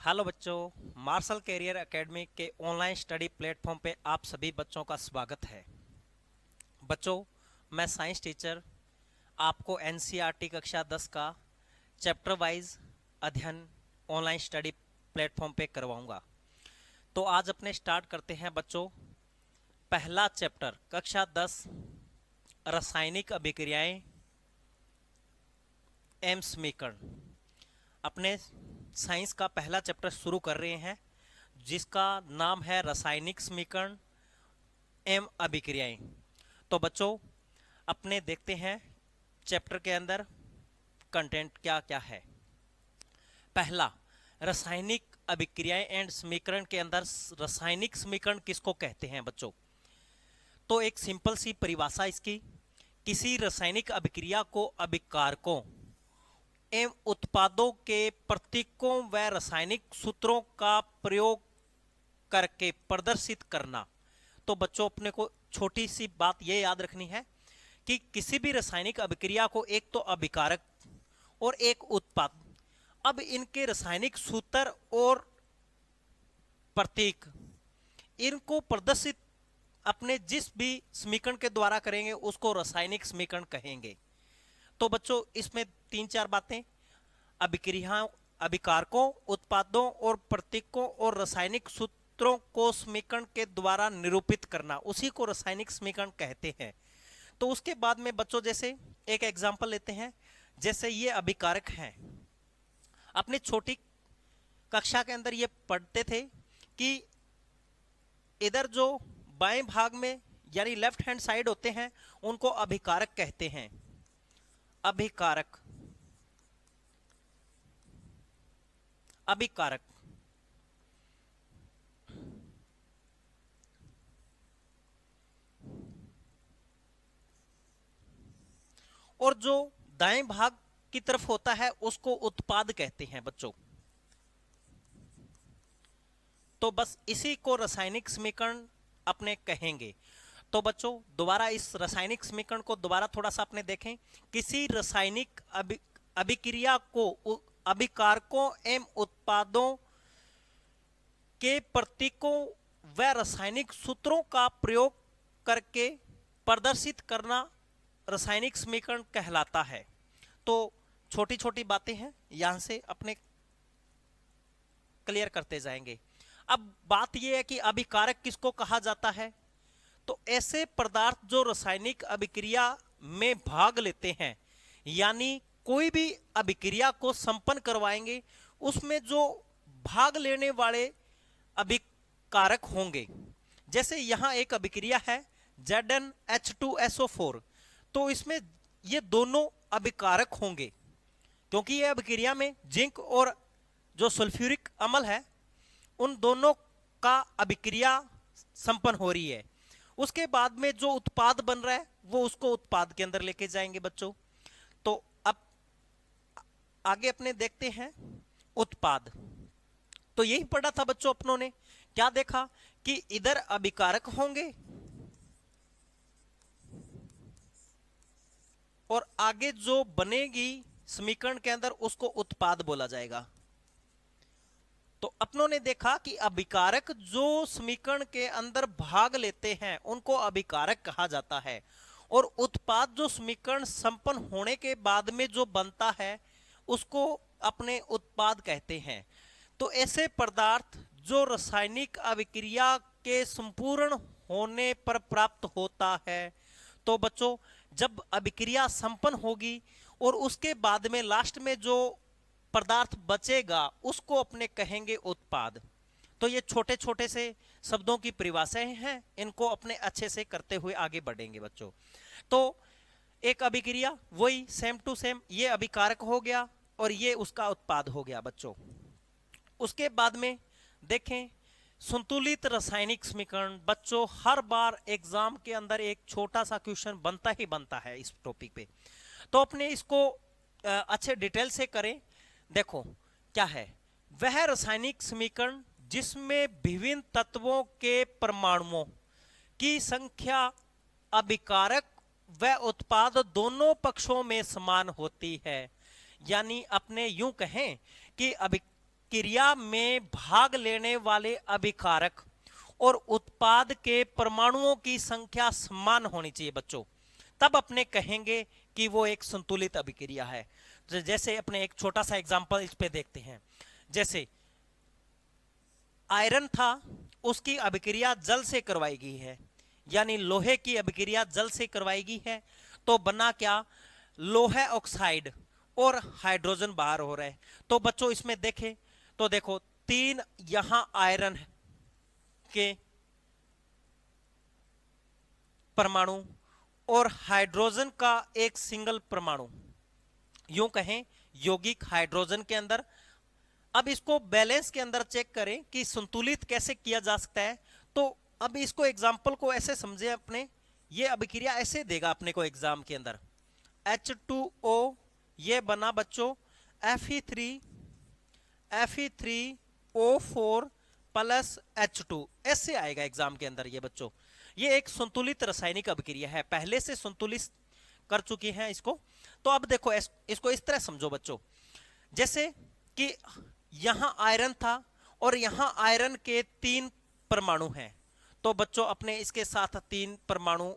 Hello बच्चों, martial career academy के online study platform पे आप सभी बच्चों का स्वागत है। बच्चों, मैं साइंस टीचर आपको एनसीईआरटी कक्षा 10 का चैप्टर वाइज अध्ययन ऑनलाइन स्टडी प्लेटफॉर्म पे करवाऊंगा। तो आज अपने स्टार्ट करते हैं बच्चों। पहला चैप्टर कक्षा 10 रासायनिक अभिक्रियाएं एवं समीकरण। अपने साइंस का पहला चैप्टर शुरू कर रहे हैं जिसका नाम है रासायनिक समीकरण एवं अभिक्रियाएं। तो बच्चों, अपने देखते हैं चैप्टर के अंदर कंटेंट क्या क्या है। पहला, रासायनिक अभिक्रियाएं एंड समीकरण के अंदर रासायनिक समीकरण किसको कहते हैं बच्चों? तो एक सिंपल सी परिभाषा इसकी, किसी रासायनिक अभिक्रिया को अभिकारकों एवं उत्पादों के प्रतीकों व रासायनिक सूत्रों का प्रयोग करके प्रदर्शित करना। तो बच्चों, अपने को छोटी सी बात यह याद रखनी है कि किसी भी रासायनिक अभिक्रिया को एक तो अभिकारक और एक उत्पाद, अब इनके रासायनिक सूत्र और प्रतीक, इनको प्रदर्शित अपने जिस भी समीकरण के द्वारा करेंगे उसको रासायनिक समीकरण कहेंगे। तो बच्चों, इसमें तीन चार बातें, अभिक्रियाओं, अभिकारकों, उत्पादों और प्रतीकों और रासायनिक सूत्रों को समीकरण के द्वारा निरूपित करना, उसी को रासायनिक समीकरण कहते हैं। तो उसके बाद में बच्चों, जैसे एक एग्जांपल लेते हैं, जैसे ये अभिकारक हैं। अपनी छोटी कक्षा के अंदर ये पढ़ते थे कि इधर जो बाएं भाग में यानी लेफ्ट हैंड साइड होते हैं उनको अभिकारक कहते हैं। अभिकारक, अभिकारक। और जो दाएं भाग की तरफ होता है उसको उत्पाद कहते हैं बच्चों। तो बस इसी को रासायनिक समीकरण अपने कहेंगे। तो बच्चों, दोबारा इस रासायनिक समीकरण को दोबारा थोड़ा सा अपने देखें। किसी रासायनिक अभिक्रिया को अभिकारकों एवं उत्पादों के प्रतीकों व रासायनिक सूत्रों का प्रयोग करके प्रदर्शित करना रासायनिक समीकरण कहलाता है। तो छोटी छोटी बातें हैं, यहां से अपने क्लियर करते जाएंगे। अब बात यह है कि अभिकारक किसको कहा जाता है? तो ऐसे पदार्थ जो रासायनिक अभिक्रिया में भाग लेते हैं, यानी कोई भी अभिक्रिया को संपन्न करवाएंगे उसमें जो भाग लेने वाले अभिकारक होंगे। जैसे यहां एक अभिक्रिया है ZnH2SO4, तो इसमें ये दोनों अभिकारक होंगे क्योंकि यह अभिक्रिया में जिंक और जो सल्फ्यूरिक अम्ल है उन दोनों का अभिक्रिया संपन्न हो रही है। उसके बाद में जो उत्पाद बन रहा है वो उसको उत्पाद के अंदर लेके जाएंगे बच्चों। तो अब आगे अपने देखते हैं उत्पाद। तो यही पढ़ा था बच्चों अपनों ने, क्या देखा कि इधर अभिकारक होंगे और आगे जो बनेगी समीकरण के अंदर उसको उत्पाद बोला जाएगा। तो अपनों ने देखा कि अभिकारक जो समीकरण के अंदर भाग लेते हैं उनको अभिकारक कहा जाता है, और उत्पाद जो समीकरण संपन्न होने के बाद में जो बनता है उसको अपने उत्पाद कहते हैं। तो ऐसे पदार्थ जो रासायनिक अभिक्रिया के संपूर्ण होने पर प्राप्त होता है, तो बच्चों जब अभिक्रिया संपन्न होगी और उसके बाद में लास्ट में जो पदार्थ बचेगा उसको अपने कहेंगे उत्पाद। तो ये छोटे छोटे से शब्दों की परिभाषाएं हैं, इनको अपने अच्छे से करते हुए आगे बढ़ेंगे बच्चों। तो एक अभिक्रिया वही सेम टू सेम, ये अभिकारक हो गया और ये उसका उत्पाद हो गया बच्चों। उसके बाद में देखें संतुलित रासायनिक समीकरण। बच्चों, हर बार एग्जाम के अंदर एक छोटा सा क्वेश्चन बनता ही बनता है इस टॉपिक पे, तो अपने इसको अच्छे डिटेल से करें। देखो क्या है, वह रासायनिक समीकरण जिसमें विभिन्न तत्वों के परमाणुओं की संख्या अभिकारक व उत्पाद दोनों पक्षों में समान होती है। यानी अपने यूं कहें कि अभिक्रिया में भाग लेने वाले अभिकारक और उत्पाद के परमाणुओं की संख्या समान होनी चाहिए बच्चों, तब अपने कहेंगे कि वो एक संतुलित अभिक्रिया है। तो जैसे अपने एक छोटा सा एग्जांपल इस पे देखते हैं। जैसे आयरन था, उसकी अभिक्रिया जल से करवाई गई है, यानी लोहे की अभिक्रिया जल से करवाई गई है, तो बना क्या, लोहे ऑक्साइड और हाइड्रोजन बाहर हो रहा है। तो बच्चों इसमें देखें तो देखो 3 यहां आयरन के परमाणु और हाइड्रोजन का एक सिंगल परमाणु, यूं कहें यौगिक हाइड्रोजन के अंदर। अब इसको बैलेंस के अंदर चेक करें कि संतुलित कैसे किया जा सकता है। तो अब इसको एग्जाम्पल को ऐसे समझे अपने, ये अभिक्रिया ऐसे देगा अपने को एग्जाम के अंदर, H2O ये बना बच्चों Fe3O4 प्लस H2, ऐसे आएगा एग्जाम के अंदर ये बच्चों। ये एक संतुलित रासायनिक अभिक्रिया है, पहले से संतुलित कर चुकी हैं इसको। तो अब देखो इसको इस तरह समझो बच्चों, जैसे कि यहां आयरन था और यहां आयरन के 3 परमाणु हैं, तो बच्चों अपने इसके साथ 3 परमाणु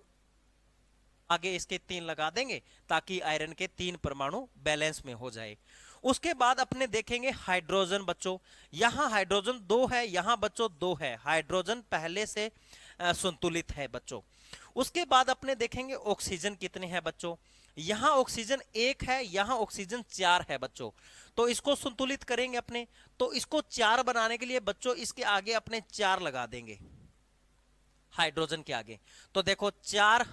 आगे इसके 3 लगा देंगे ताकि आयरन के 3 परमाणु बैलेंस में हो जाए। उसके बाद अपने देखेंगे हाइड्रोजन बच्चों, यहां हाइड्रोजन 2 है, यहां बच्चों 2 है, हाइड्रोजन पहले से संतुलित है बच्चों। उसके बाद अपने देखेंगे ऑक्सीजन कितने हैं बच्चों, यहां ऑक्सीजन 1 है, यहां ऑक्सीजन 4 है बच्चों। तो इसको संतुलित करेंगे अपने, तो इसको 4 बनाने के लिए बच्चों इसके आगे अपने 4 लगा देंगे हाइड्रोजन के आगे। तो देखो 4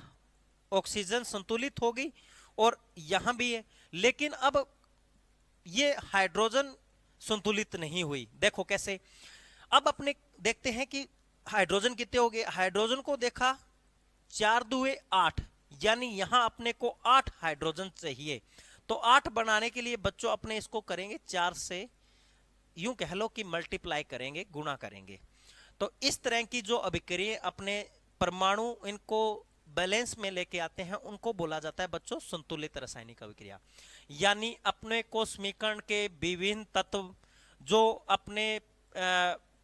ऑक्सीजन संतुलित होगी और यहां भी है, लेकिन अब ये हाइड्रोजन संतुलित नहीं हुई। देखो कैसे, अब अपने देखते हैं कि हाइड्रोजन कितने हो गए। हाइड्रोजन को देखा 4 दुए 8, यानी यहां अपने को 8 हाइड्रोजन चाहिए। तो 8 बनाने के लिए बच्चों अपने इसको करेंगे 4 से, यूं कह लो कि मल्टीप्लाई करेंगे, गुणा करेंगे। तो इस तरह की जो अभिक्रिया अपने परमाणु इनको बैलेंस में लेके आते हैं, उनको बोला जाता है बच्चों संतुलित रासायनिक अभिक्रिया। यानी अपने को समीकरण के विभिन्न तत्व जो अपने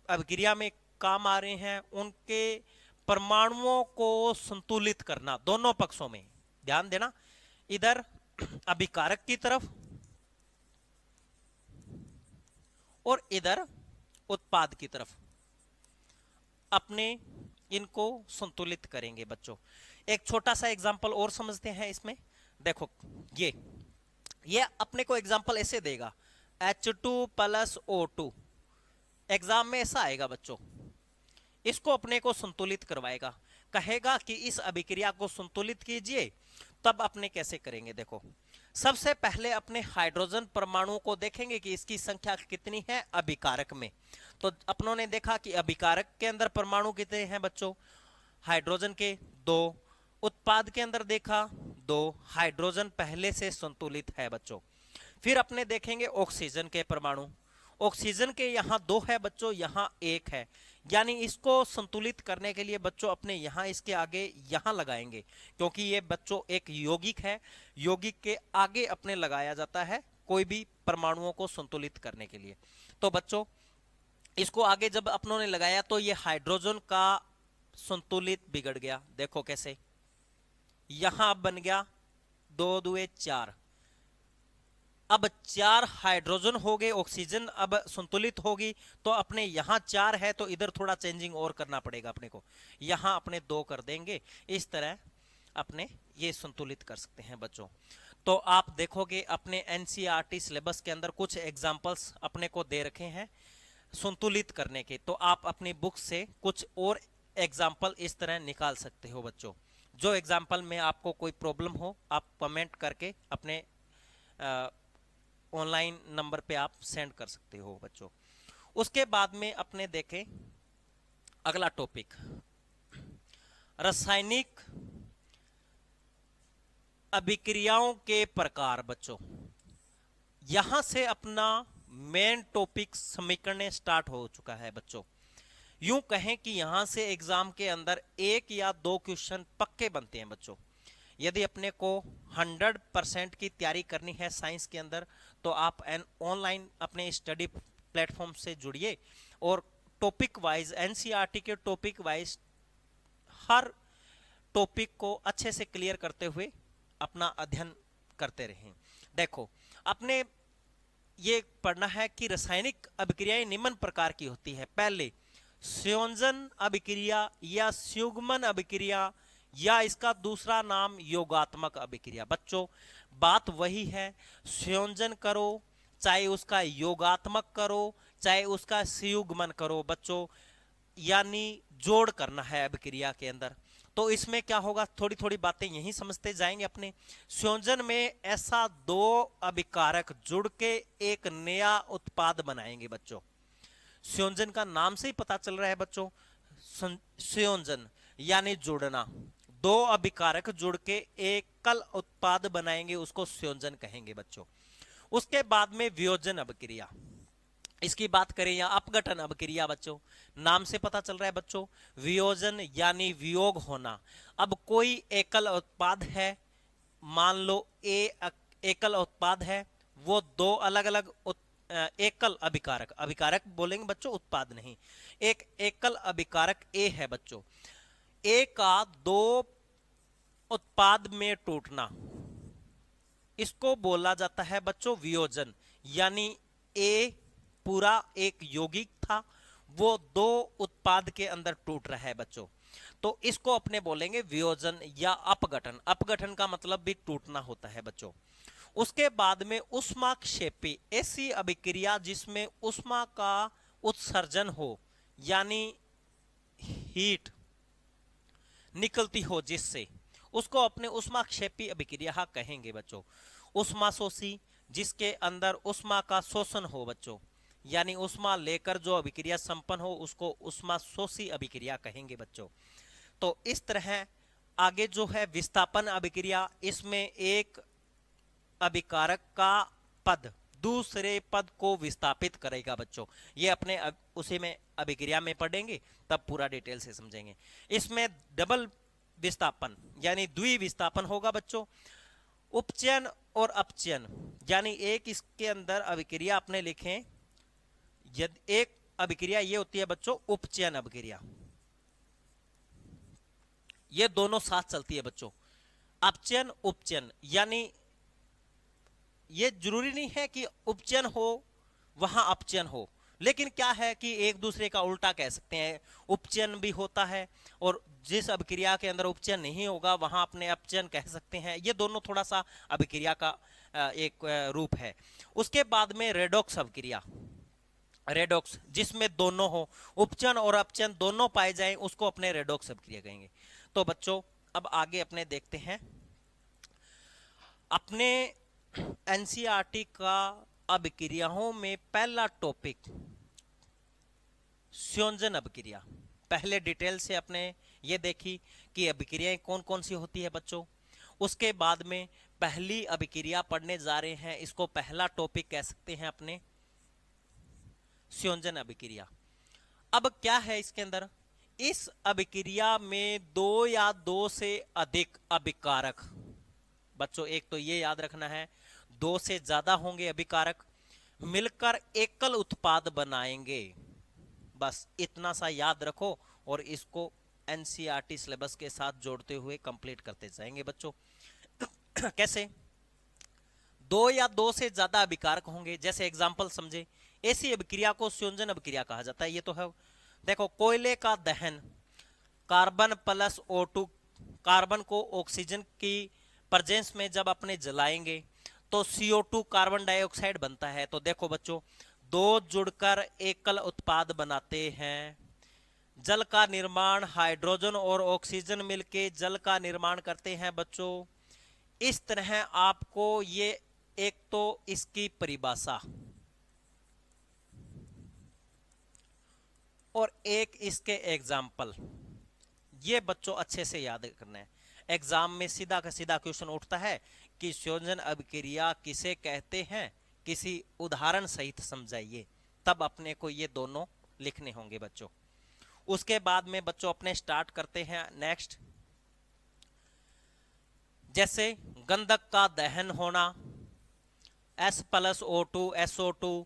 अभिक्रिया में काम आ रहे हैं, उनके परमाणुओं को संतुलित करना दोनों पक्षों में। ध्यान देना, इधर अभिकारक की तरफ और इधर उत्पाद की तरफ अपने इनको संतुलित करेंगे बच्चों। एक छोटा सा एग्जांपल और समझते हैं इसमें। देखो ये अपने को एग्जांपल ऐसे देगा, H2 प्लस O2, एग्जाम में ऐसा आएगा बच्चों। इसको अपने को संतुलित करवाएगा, कहेगा कि इस अभिक्रिया को संतुलित कीजिए। तब अपने कैसे करेंगे, देखो सबसे पहले अपने हाइड्रोजन परमाणु को देखेंगे कि इसकी संख्या कितनी है अभिकारक में। तो अपनों ने देखा कि अभिकारक के अंदर परमाणु कितने हैं बच्चों, हाइड्रोजन के 2, उत्पाद के अंदर देखा 2, हाइड्रोजन पहले से संतुलित है बच्चों। फिर अपने देखेंगे ऑक्सीजन के परमाणु, ऑक्सीजन के यहाँ 2 है बच्चों, यहाँ 1 है, यानी इसको संतुलित करने के लिए बच्चों अपने यहाँ इसके आगे यहाँ लगाएंगे, क्योंकि ये बच्चों एक यौगिक है, यौगिक के आगे अपने लगाया जाता है कोई भी परमाणुओं को संतुलित करने के लिए। तो बच्चों इसको आगे जब अपनों ने लगाया तो ये हाइड्रोजन का संतुलित बिगड़ गया। देखो कैसे, यहां बन गया 2 दुए 4, अब 4 हाइड्रोजन हो गए, ऑक्सीजन अब संतुलित होगी। तो अपने यहां 4 है तो इधर थोड़ा चेंजिंग और करना पड़ेगा अपने को, यहां अपने 2 कर देंगे। इस तरह अपने ये संतुलित कर सकते हैं बच्चों। तो आप देखोगे अपने एनसीईआरटी सिलेबस के अंदर कुछ एग्जाम्पल्स अपने को दे रखे हैं संतुलित करने के, तो आप अपनी बुक से कुछ और एग्जाम्पल इस तरह निकाल सकते हो बच्चों। जो एग्जाम्पल में आपको कोई प्रॉब्लम हो आप कमेंट करके अपने ऑनलाइन नंबर पे आप सेंड कर सकते हो बच्चों। उसके बाद में अपने देखें अगला टॉपिक, रासायनिक अभिक्रियाओं के प्रकार बच्चों। यहां से अपना मेन टॉपिक समीकरण स्टार्ट हो चुका है बच्चों। यूं कहें कि यहां से एग्जाम के अंदर 1 या 2 क्वेश्चन पक्के बनते हैं बच्चों। यदि अपने को 100% की तैयारी करनी है साइंस के अंदर, तो आप ऑनलाइन अपने स्टडी प्लेटफॉर्म से जुड़िए और टॉपिक वाइज, एनसीईआरटी के टॉपिक वाइज हर टॉपिक को अच्छे से क्लियर करते हुए अपना अध्ययन करते रहें। देखो, अपने ये पढ़ना है कि रासायनिक अभिक्रियाएं निम्न प्रकार की होती है। पहले संयोजन अभिक्रिया या संयुग्मन अभिक्रिया, या इसका दूसरा नाम योगात्मक अभिक्रिया। बच्चों, बात वही है, संयोजन करो चाहे उसका योगात्मक करो चाहे उसका संयुग्मन करो बच्चों, यानी जोड़ करना है अभिक्रिया के अंदर। तो इसमें क्या होगा, थोड़ी थोड़ी बातें यहीं समझते जाएंगे अपने। संयोजन में ऐसा दो अभिकारक जुड़ के एक नया उत्पाद बनाएंगे बच्चों। संयोजन का नाम से ही पता चल रहा है बच्चों, संयोजन यानी जोड़ना, दो अभिकारक जुड़ के एकल उत्पाद बनाएंगे, उसको संयोजन कहेंगे बच्चों। उसके बाद में वियोजन अभिक्रिया, इसकी बात करें या अपघटन अभिक्रिया बच्चों, नाम से पता चल रहा है बच्चों, वियोजन यानी वियोग होना। अब कोई एकल उत्पाद है, मान लो एकल उत्पाद है, वो दो अलग अलग एकल अभिकारक, अभिकारक बोलेंगे बच्चों, उत्पाद नहीं, एक एकल अभिकारक ए है बच्चों। ए का दो उत्पाद में टूटना, इसको बोला जाता है बच्चों वियोजन। यानी ए पूरा एक यौगिक था, वो दो उत्पाद के अंदर टूट रहा है बच्चों, तो इसको अपने बोलेंगे वियोजन या अपघटन। अपघटन का मतलब भी टूटना होता है बच्चों। उसके बाद में ऊष्माक्षेपी, ऐसी अभिक्रिया जिसमें ऊष्मा का उत्सर्जन हो, यानी हीट निकलती हो जिससे, उसको अपने ऊष्माक्षेपी अभिक्रिया कहेंगे बच्चों। ऊष्माशोषी, जिसके अंदर ऊष्मा का शोषण हो बच्चों, यानी ऊष्मा लेकर जो अभिक्रिया संपन्न हो, उसको ऊष्माशोषी अभिक्रिया कहेंगे बच्चों। तो इस तरह आगे जो है विस्थापन अभिक्रिया, इसमें एक अभिकारक का पद दूसरे पद को विस्थापित करेगा बच्चों। ये अपने उसी में अभिक्रिया में पढ़ेंगे, तब पूरा डिटेल से समझेंगे। इसमें डबल विस्थापन यानी द्विविस्थापन होगा बच्चों। उपचयन और अपचयन, यानी एक इसके अंदर अभिक्रिया अपने लिखें, यदि एक अभिक्रिया ये होती है बच्चों उपचयन अभिक्रिया, ये दोनों साथ चलती है बच्चों। अपचयन उपचयन, यानी ये जरूरी नहीं है कि उपचयन हो वहां अपचयन हो, लेकिन क्या है कि एक दूसरे का उल्टा कह सकते हैं, उपचयन भी होता है और जिस अभिक्रिया के अंदर उपचयन नहीं होगा वहां अपने अपचयन कह सकते हैं। ये दोनों थोड़ा सा अभिक्रिया का एक रूप है। उसके बाद में रेडॉक्स अभिक्रिया, रेडॉक्स जिसमें दोनों हो, उपचयन और अपचयन दोनों पाए जाएं, उसको अपने रेडॉक्स अभिक्रिया कहेंगे। तो बच्चों अब आगे अपने देखते हैं अपने एनसीईआरटी का अभिक्रियाओं में पहला टॉपिक संयोजन अभिक्रिया। पहले डिटेल से अपने ये देखी कि अभिक्रियाएं कौन कौन सी होती है बच्चों। उसके बाद में पहली अभिक्रिया पढ़ने जा रहे हैं, इसको पहला टॉपिक कह सकते हैं अपने संयोजन अभिक्रिया। अब क्या है इसके अंदर, इस अभिक्रिया में दो या दो से अधिक अभिकारक, बच्चों एक तो ये याद रखना है, दो से ज्यादा होंगे अभिकारक, मिलकर एकल उत्पाद बनाएंगे। बस इतना सा याद रखो और इसको एनसीईआरटी सिलेबस के साथ जोड़ते हुए कंप्लीट करते जाएंगे बच्चों। कैसे, दो या दो से ज्यादा अभिकारक होंगे, जैसे एग्जांपल समझे, ऐसी अभिक्रिया को संयोजन अभिक्रिया कहा जाता है। ये तो है, देखो कोयले का दहन, कार्बन प्लस O2, कार्बन को ऑक्सीजन की प्रेजेंस में जब अपने जलाएंगे तो CO2 कार्बन डाइऑक्साइड बनता है। तो देखो बच्चों, दो जुड़कर एकल उत्पाद बनाते हैं। जल का निर्माण, हाइड्रोजन और ऑक्सीजन मिलके जल का निर्माण करते हैं बच्चों। इस तरह आपको ये एक तो इसकी परिभाषा और एक इसके एग्जाम्पल, ये बच्चों अच्छे से याद करना है। एग्जाम में सीधा का सीधा क्वेश्चन उठता है कि संयोजन अभिक्रिया किसे कहते हैं, किसी उदाहरण सहित समझाइए, तब अपने को ये दोनों लिखने होंगे बच्चों। उसके बाद में बच्चों अपने स्टार्ट करते हैं नेक्स्ट, जैसे गंधक का दहन होना, S+O2 SO2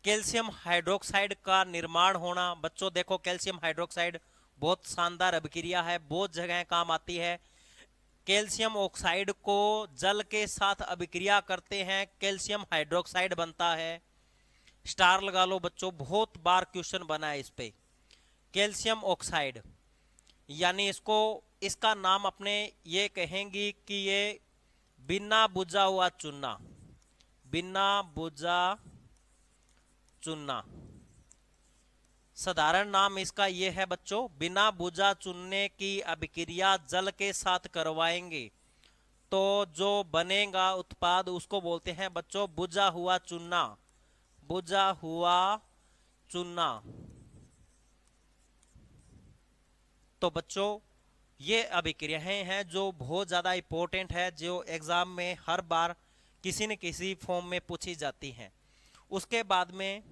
कैल्शियम हाइड्रोक्साइड का निर्माण होना। बच्चों देखो, कैल्शियम हाइड्रोक्साइड बहुत शानदार अभिक्रिया है, बहुत जगह काम आती है। कैल्शियम ऑक्साइड को जल के साथ अभिक्रिया करते हैं, कैल्शियम हाइड्रोक्साइड बनता है। स्टार लगा लो बच्चों, बहुत बार क्वेश्चन बना है इस पे। कैल्शियम ऑक्साइड यानी इसको, इसका नाम अपने ये कहेंगी कि ये बिना बुझा हुआ चूना, बिना बुझा चूना, साधारण नाम इसका ये है बच्चों। बिना बुझा चुनने की अभिक्रिया जल के साथ करवाएंगे तो जो बनेगा उत्पाद उसको बोलते हैं बच्चों बुझा हुआ चूना, बुझा हुआ चूना। तो बच्चों ये अभिक्रियाएं हैं जो बहुत ज़्यादा इंपॉर्टेंट है, जो एग्जाम में हर बार किसी न किसी फॉर्म में पूछी जाती हैं। उसके बाद में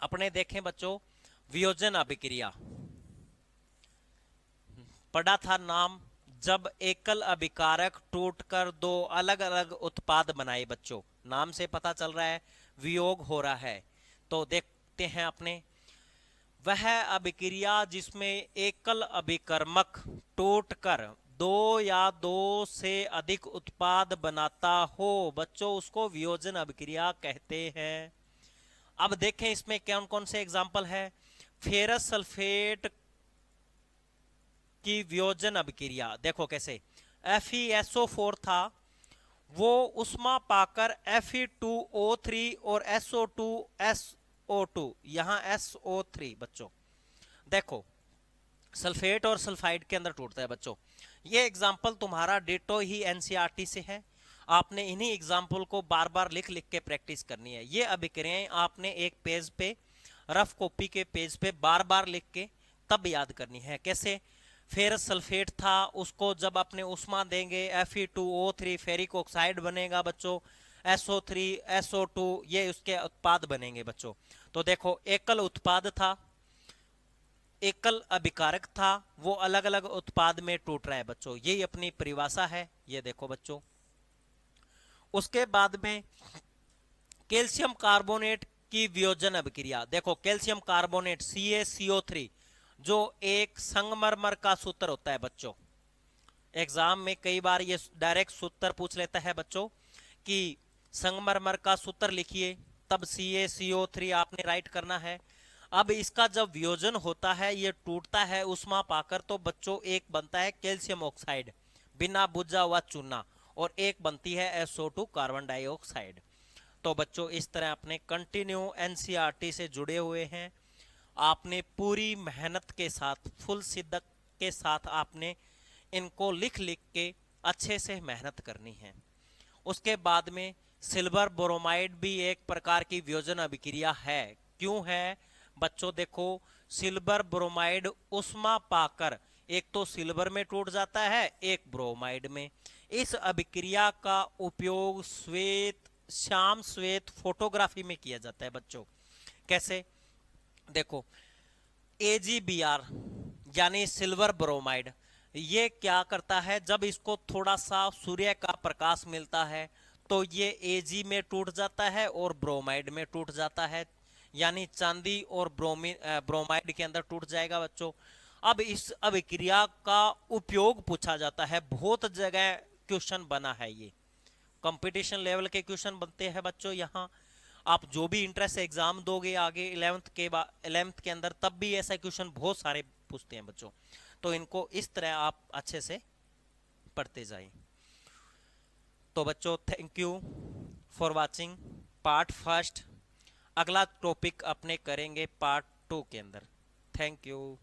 अपने देखें बच्चों वियोजन अभिक्रिया, पढ़ा था नाम, जब एकल अभिकारक टूटकर दो अलग अलग उत्पाद बनाए। बच्चों नाम से पता चल रहा है वियोग हो रहा है। तो देखते हैं अपने, वह अभिक्रिया जिसमें एकल अभिकर्मक टूटकर दो या दो से अधिक उत्पाद बनाता हो बच्चों, उसको वियोजन अभिक्रिया कहते हैं। अब देखें इसमें कौन कौन से एग्जाम्पल है। फेरस सल्फेट की वियोजन अभिक्रिया देखो कैसे, FeSO4 था, वो उष्मा पाकर Fe2O3 और SO2SO2, यहां SO3 बच्चों देखो सल्फेट और सल्फाइड के अंदर टूटता है बच्चों। ये एग्जाम्पल तुम्हारा डिटो ही एनसीईआरटी से है, आपने इन्हीं एग्जाम्पल को बार बार लिख लिख के प्रैक्टिस करनी है। ये अभिक्रियाएं आपने एक पेज पे, रफ कॉपी के पेज पे बार बार लिख के तब याद करनी है। कैसे, फेरस सल्फेट था, उसको जब अपने उष्मा देंगे Fe2O3 फेरिक ऑक्साइड बनेगा बच्चों, SO3 SO2 ये उसके उत्पाद बनेंगे बच्चों। तो देखो एकल उत्पाद था, एकल अभिकारक था, वो अलग अलग उत्पाद में टूट रहा है बच्चों, यही अपनी परिभाषा है। ये देखो बच्चों, उसके बाद में कैल्शियम कार्बोनेट की वियोजन अभिक्रिया देखो, कैल्शियम कार्बोनेट CaCO3 जो एक संगमरमर का सूत्र होता है बच्चों। एग्जाम में कई बार ये डायरेक्ट सूत्र पूछ लेता है बच्चों कि संगमरमर का सूत्र लिखिए, तब CaCO3 आपने राइट करना है। अब इसका जब वियोजन होता है, ये टूटता है उष्मा पाकर, तो बच्चों एक बनता है कैल्शियम ऑक्साइड बिना बुझा हुआ चूना, और एक बनती है SO2 कार्बन डाइऑक्साइड। तो बच्चों इस तरह अपने कंटिन्यू एनसीईआरटी से जुड़े हुए हैं, आपने पूरी मेहनत के साथ, फुल शिद्दत के साथ आपने इनको लिख लिख के अच्छे से मेहनत करनी है। उसके बाद में सिल्वर ब्रोमाइड भी एक प्रकार की वियोजन अभिक्रिया है। क्यों है बच्चों, देखो सिल्वर ब्रोमाइड उष्मा पाकर एक तो सिल्वर में टूट जाता है, एक ब्रोमाइड में। इस अभिक्रिया का उपयोग श्याम श्वेत फोटोग्राफी में किया जाता है बच्चों। कैसे, देखो AgBr यानी सिल्वर ब्रोमाइड, ये क्या करता है, जब इसको थोड़ा सा सूर्य का प्रकाश मिलता है तो ये Ag में टूट जाता है और ब्रोमाइड में टूट जाता है, यानी चांदी और ब्रोमाइड के अंदर टूट जाएगा बच्चों। अब इस अभिक्रिया का उपयोग पूछा जाता है, बहुत जगह क्वेश्चन बना है, ये कंपटीशन लेवल के क्वेश्चन बनते हैं बच्चों। यहाँ आप जो भी इंट्रेंस एग्जाम दोगे आगे 11th के अंदर, तब भी ऐसा क्वेश्चन बहुत सारे पूछते हैं बच्चों। तो इनको इस तरह आप अच्छे से पढ़ते जाइए। तो बच्चों thank you for watching part first. अगला टॉपिक अपने करेंगे पार्ट 2 के अंदर। Thank you.